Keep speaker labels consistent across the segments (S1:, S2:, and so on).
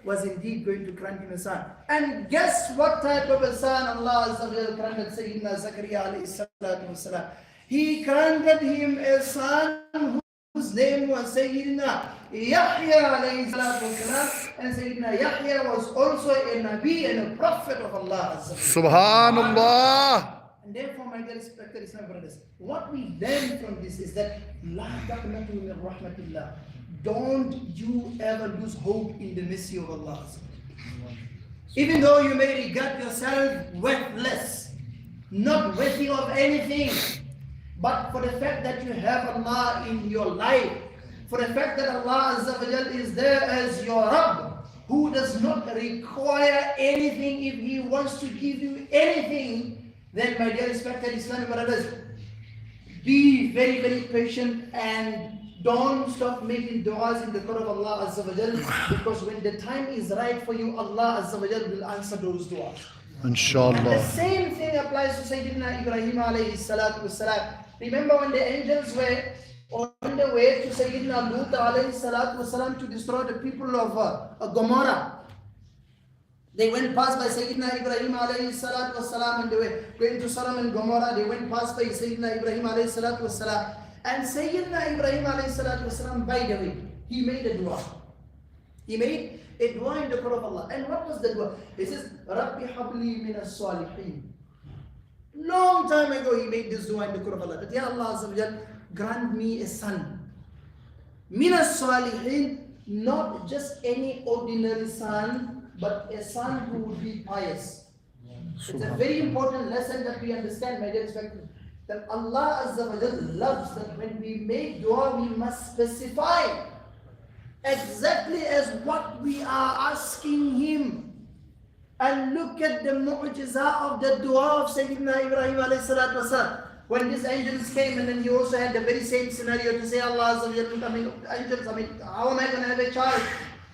S1: was indeed going to grant him a son. And guess what type of a son Allah Azza wa Jal granted Sayyidina Zakaria alayhi salatu wasalam? He granted him a son whose name was Sayyidina Yahya alayhi salatu wasalam. And Sayyidina Yahya was also a Nabi and a Prophet of Allah Azza wa Jal.
S2: Subhanallah.
S1: And therefore, my dear respected Islam brothers, what we learn from this is that La taqnatu min rahmatillah. Don't you ever lose hope in the mercy of Allah. Even though you may regard yourself worthless, not worthy of anything, but for the fact that you have Allah in your life, for the fact that Allah Azza wa Jal is there as your Rabb, who does not require anything. If He wants to give you anything, then my dear respected Islamic brothers, be very, very patient and don't stop making du'as in the court of Allah Azza wa Jal, because when the time is right for you, Allah Azza wa Jal will answer those du'as.
S2: Inshallah.
S1: And the same thing applies to Sayyidina Ibrahim alayhi salatu wasalam. Remember when the angels were on the way to Sayyidina Lut alayhi salatu wasalam to destroy the people of Gomorrah. They went past by Sayyidina Ibrahim alayhi salatu wasalam, and they were going to Sodom and Gomorrah. They went past by Sayyidina Ibrahim alayhi salatu wasalam. And Sayyidina Ibrahim alayhi salatu wasalam, by the way, he made a dua. He made a dua in the court of Allah. And what was the dua? He says, Rabbi habli min as-salihin. Long time ago he made this dua in the court of Allah. That, Ya Allah Azza wa Jal, grant me a son. Min as-salihin, not just any ordinary son, but a son who would be pious. It's a very important lesson that we understand, my dear respected, that Allah Azza wa Jal loves that when we make dua, we must specify exactly as what we are asking Him. And look at the mu'jizah of the dua of Sayyidina Ibrahim alayhi salatu wasalam. When these angels came, and then he also had the very same scenario to say, Allah Azza wa Jal, angels, how am I going to have a child?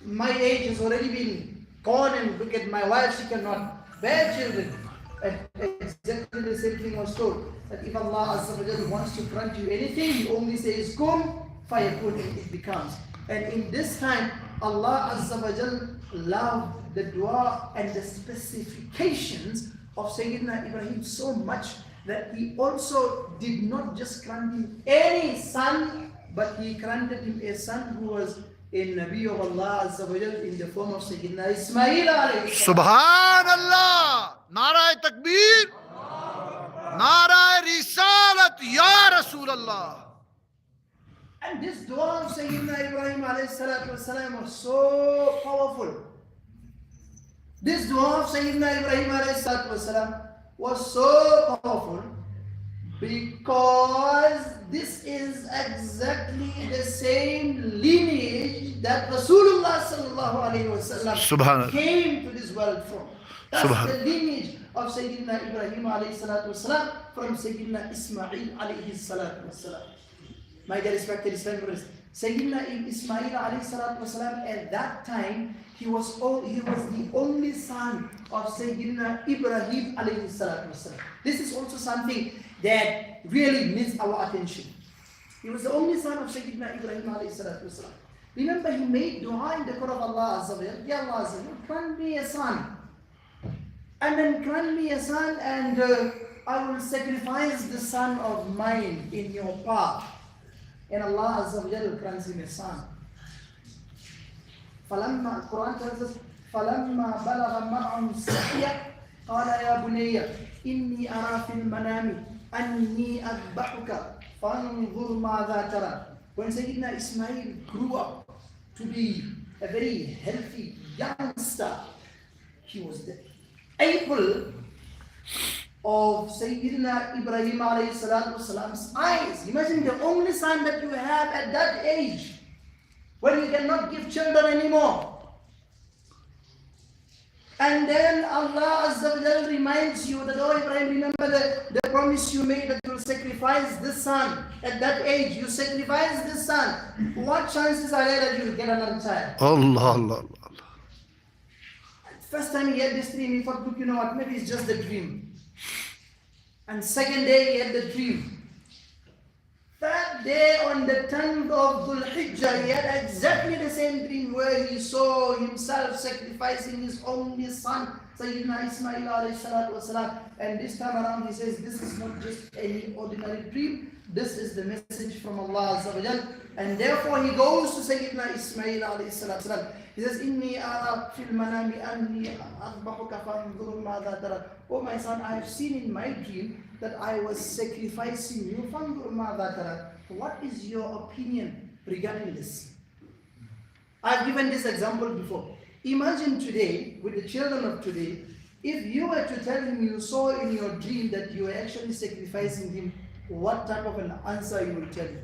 S1: My age has already been gone, and look at my wife, she cannot bear children. And exactly the same thing was told, that if Allah Azza wa Jal wants to grant you anything, He only says kun fayakun, and it becomes. And in this time, Allah Azza wa Jal loved the dua and the specifications of Sayyidina Ibrahim so much that He also did not just grant him any son, but He granted him a son who was a Nabi of Allah Azza wa Jal in the form of Sayyidina Ismail alayhi salam.
S2: Subhanallah. Nara Takbir. Nara Risalat Ya Rasulullah.
S1: And this dua of Sayyidina Ibrahim alayhi salatu wasalam was so powerful. This dua of Sayyidina Ibrahim alayhi salatu wasalam was so powerful because this is exactly the same lineage that Rasulullah sallallahu alayhi wasallam came to this world from. That's the lineage of Sayyidina Ibrahim alayhi salatu wasalam from Sayyidina Ismail alayhi salatu wasalam. My dear respected Islamic brothers, Sayyidina Ismail alayhi salatu wasalam, at that time, he was the only son of Sayyidina Ibrahim alayhi salatu wasalam. This is also something that really needs our attention. He was the only son of Sayyidina Ibrahim alayhi salatu wasalam. Remember, he made dua in the court of Allah Azza wa Jal, Ya Allah Azza wa Jal, grant me a son. And then grant me a son, and I will sacrifice the son of mine in your path. And Allah Azza wa Jal grants him a son. فلما القرآن tells us فلما بلغ معه السعي قال يا بني إني أرى في المنام أني أذبحك فانظر ماذا ترى. When Sayyidina Ismail grew up to be a very healthy youngster, he was the apple of Sayyidina Ibrahim alayhi salatu wasalam's eyes. Imagine the only son that you have at that age, when you cannot give children anymore. And then Allah Azza wa Jal reminds you that, oh Ibrahim, remember the promise you made that you will sacrifice this son. At that age, you sacrifice this son. What chances are there that you will get another child?
S2: Allah, Allah, Allah.
S1: First time he had this dream, he thought, look, you know what, maybe it's just a dream. And second day he had the dream. That day on the 10th of Dhul Hijjah, he had exactly the same dream where he saw himself sacrificing his only son, Sayyidina Ismail alayhi salatu wasalam. And this time around he says, this is not just any ordinary dream, this is the message from Allah Azza wa Jal. And therefore he goes to Sayyidina Ismail alayhi salatu wasalam. He says, Inni ara fil manami anni azbahuka fanzur madha tara. Oh my son, I have seen in my dream that I was sacrificing you. Fanzur madha tara. What is your opinion regarding this? I've given this example before. Imagine today, with the children of today, if you were to tell him you saw in your dream that you were actually sacrificing him, what type of an answer you will tell him?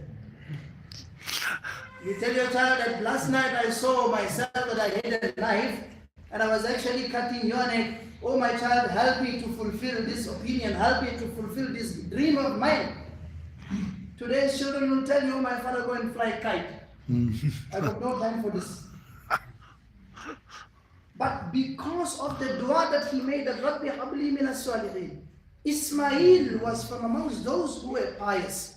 S1: You tell your child that last night I saw myself that I had a knife and I was actually cutting your neck. Oh my child, help me to fulfill this opinion, help me to fulfill this dream of mine. Today's children will tell you, oh my father, go and fly a kite. I got no time for this. But because of the dua that he made, that Rabbi habli min as-salihin, Ismail was from amongst those who were pious,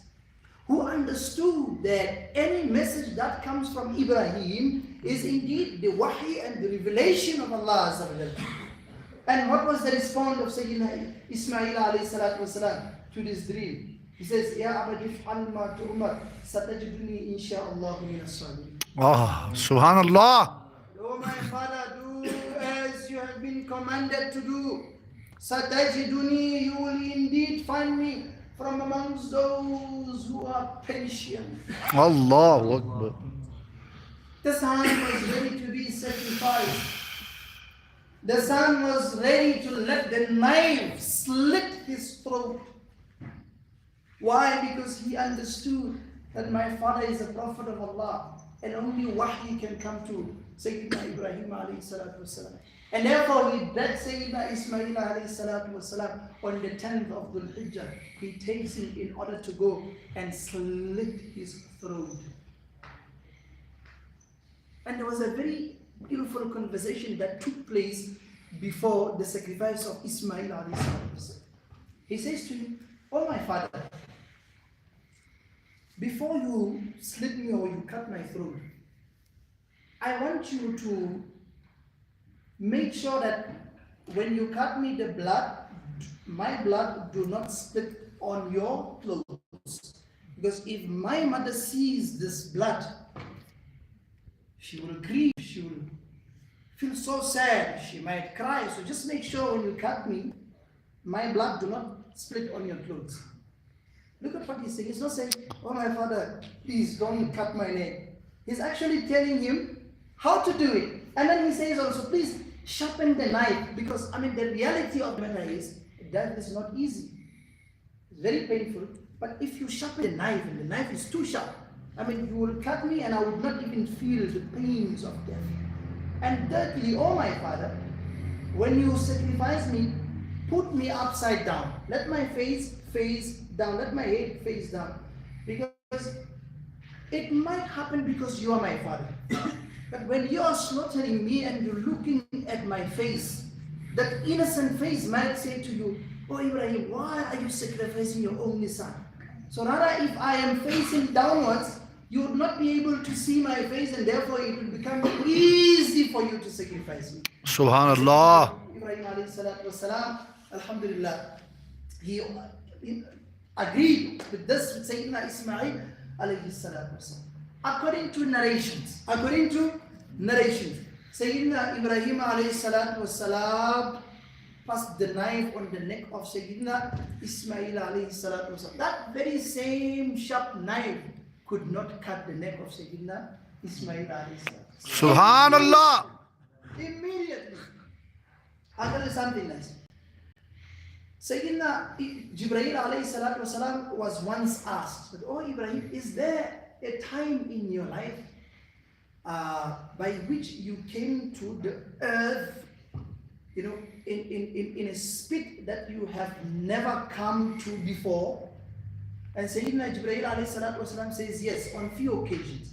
S1: who understood that any message that comes from Ibrahim is indeed the wahi and the revelation of Allah Azza wa Jalla. And what was the response of Sayyidina Ismail alayhi salatu wasalam to this dream? He says, Ya abadi f'al ma tu'mar, satajiduni insha'Allah min as-salihin.
S2: Ah, Subhanallah.
S1: Oh my father, do as you have been commanded to do. Satajiduni, you will indeed find me from amongst those who are patient.
S2: Allahu Akbar.
S1: The son was ready to be sacrificed. The son was ready to let the knife slit his throat. Why? Because he understood that my father is a prophet of Allah and only wahi can come to Sayyidina Ibrahim alayhi salatu wasalam. And therefore he led Sayyidina Ismail alayhi salatu wasalam on the 10th of Dhul Hijjah. He takes him in order to go and slit his throat. And there was a very beautiful conversation that took place before the sacrifice of Ismail alayhi salatu wasalam. He says to him, oh my father, before you slit me or you cut my throat, I want you to make sure that when you cut me, the blood, my blood, do not split on your clothes. Because if my mother sees this blood, she will grieve, she will feel so sad, she might cry. So just make sure when you cut me, my blood do not split on your clothes. Look at what he's saying. He's not saying, oh my father, please don't cut my neck. He's actually telling him how to do it. And then he says also, please sharpen the knife, because the reality of the matter is, death is not easy. It's very painful. But if you sharpen the knife and the knife is too sharp, you will cut me and I would not even feel the pains of death. And thirdly, oh my father, when you sacrifice me, put me upside down. Let my face down, let my head face down. Because it might happen because you are my father. But when you are slaughtering me and you're looking at my face, that innocent face might say to you, oh Ibrahim, why are you sacrificing your only son? So rather, if I am facing downwards, you would not be able to see my face, and therefore it will become easy for you to sacrifice me.
S2: Subhanallah.
S1: Ibrahim alayhi salatu wasalam, alhamdulillah, he agreed with this with Sayyidina Ismail alayhi salatu wasalam. According to narrations, Sayyidina Ibrahim alayhi salatu wasalam passed the knife on the neck of Sayyidina Ismail alayhi salatu wasalam. That very same sharp knife could not cut the neck of Sayyidina Ismail alayhi salatu wasalam.
S2: Subhanallah.
S1: Immediately. I'll tell you something nice. Sayyidina Jibreel alayhi salatu wasalam was once asked, oh Ibrahim, is there a time in your life by which you came to the earth, in a speed that you have never come to before? And Sayyidina Jibreel alayhi salatu wasalam says, yes, on few occasions.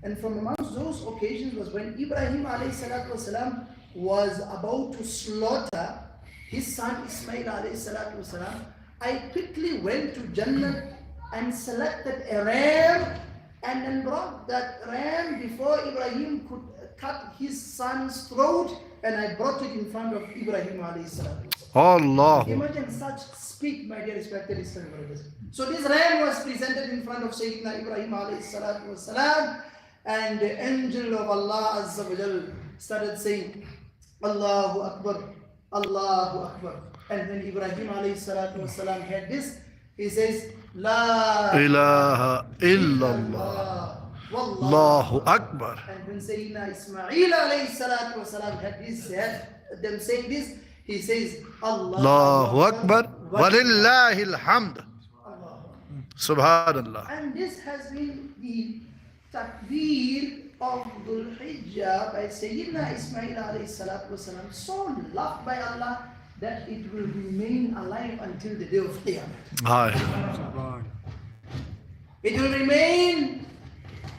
S1: And from amongst those occasions was when Ibrahim alayhi salatu wasalam was about to slaughter his son Ismail alayhi salatu wasalam. I quickly went to Jannah and selected a ram and then brought that ram before Ibrahim could cut his son's throat, and I brought it in front of Ibrahim alayhi salatu.
S2: Allah.
S1: Imagine such speak, my dear respected Islamic brothers. So this ram was presented in front of Sayyidina Ibrahim alayhi salatu wasalam, and the angel of Allah Azza wa Jal started saying, Allahu Akbar, Allahu Akbar. And when Ibrahim alayhi salatu wasalam had this, he says, La
S2: ilaha illallah. Allahu Akbar.
S1: And when Sayyidina Ismail alayhi salatu wasalam had this, had them saying this, he says,
S2: Allahu Akbar. Walillahi alhamd. Subhanallah.
S1: And this has been the takbir of Dhul Hijjah by Sayyidina Ismail alayhi salatu wasalam, so loved by Allah that it will remain alive until the day of Qiyamah.
S2: Hi.
S1: It will remain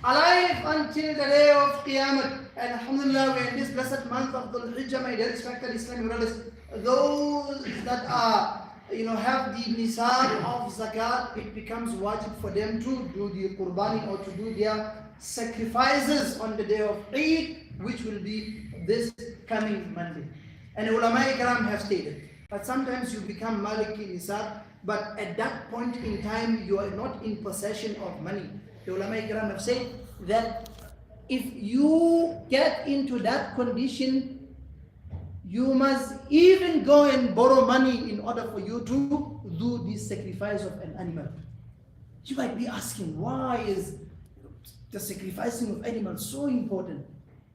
S1: alive until the day of Qiyamah. And alhamdulillah, we are in this blessed month of Dhul Hijjah, my dear respected Islamic brothers. Those that are, have the nisab of zakat, it becomes wajib for them to do the qurbani or to do their sacrifices on the day of Eid, which will be this coming Monday. And ulama ikram have stated that sometimes you become maliki nisab, but at that point in time you are not in possession of money. The ulama ikram have said that if you get into that condition, you must even go and borrow money in order for you to do this sacrifice of an animal. You might be asking, why is the sacrificing of animals so important?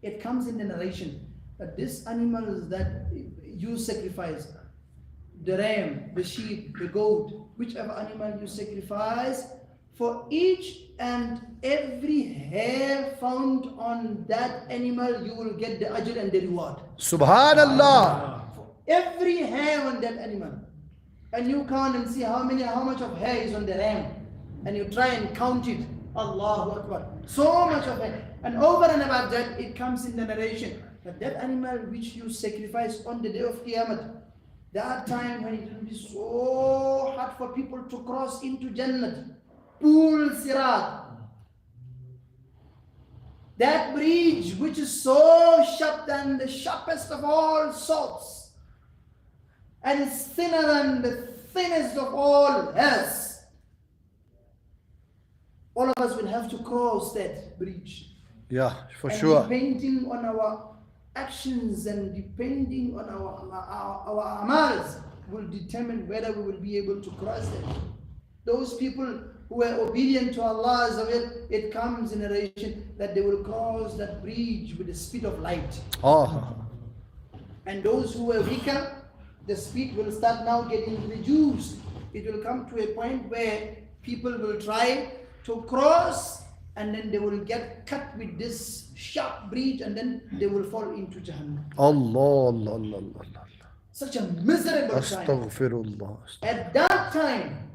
S1: It comes in the narration that this animals that you sacrifice, the ram, the sheep, the goat, whichever animal you sacrifice, for each and every hair found on that animal, you will get the ajr and the reward.
S2: Subhanallah.
S1: For every hair on that animal. And you count and see how much of hair is on the ram. And you try and count it. Allahu Akbar. So much of it. And over and above that, it comes in the narration that that animal which you sacrifice on the day of Qiyamah, that time when it will be so hard for people to cross into Jannah, Pool Sirat, that bridge which is so sharp than the sharpest of all swords, and is thinner than the thinnest of all hairs. All of us will have to cross that bridge.
S2: Yeah, for
S1: And
S2: sure.
S1: depending on our actions and depending on our amals will determine whether we will be able to cross it. Those people who are obedient to Allah, it comes in narration that they will cross that bridge with the speed of light.
S2: Oh.
S1: And those who are weaker, the speed will start now getting reduced. It will come to a point where people will try to cross, and then they will get cut with this sharp bridge, and then they will fall into Jahannam.
S2: Allah.
S1: Such a miserable time.
S2: Astaghfirullah.
S1: At that time,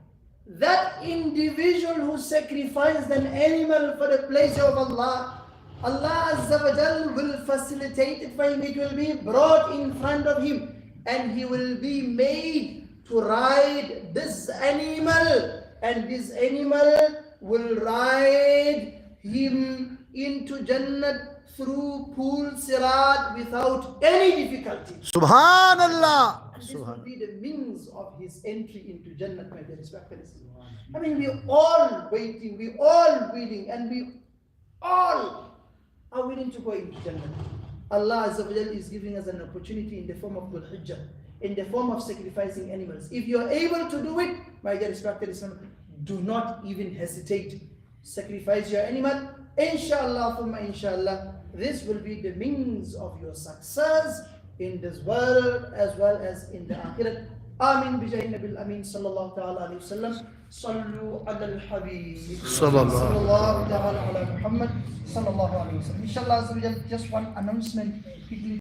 S1: that individual who sacrificed an animal for the pleasure of Allah, Allah Azza wa Jal will facilitate it for him. It will be brought in front of him, and he will be made to ride this animal, and this animal will ride him into Jannah through Pool Sirat without any difficulty.
S2: Subhanallah.
S1: And this will be the means of his entry into Jannah, my dear respected Islam. I mean, we're all waiting, we're all willing, and we all are willing to go into Jannah. Allah Azza wa Jal is giving us an opportunity in the form of Dhul Hijjah, in the form of sacrificing animals. If you're able to do it, my dear respected Islam, do not even hesitate. Sacrifice your animal. Inshallah, thumma inshallah, this will be the means of your success in this world as well as in the akhirat. Amin bijahi nabil amin sallallahu ta'ala alayhi wa sallam. Sallu ala al-habib sallallahu ta'ala ala Muhammad sallallahu alayhi wa sallam. Inshallah, just one announcement quickly.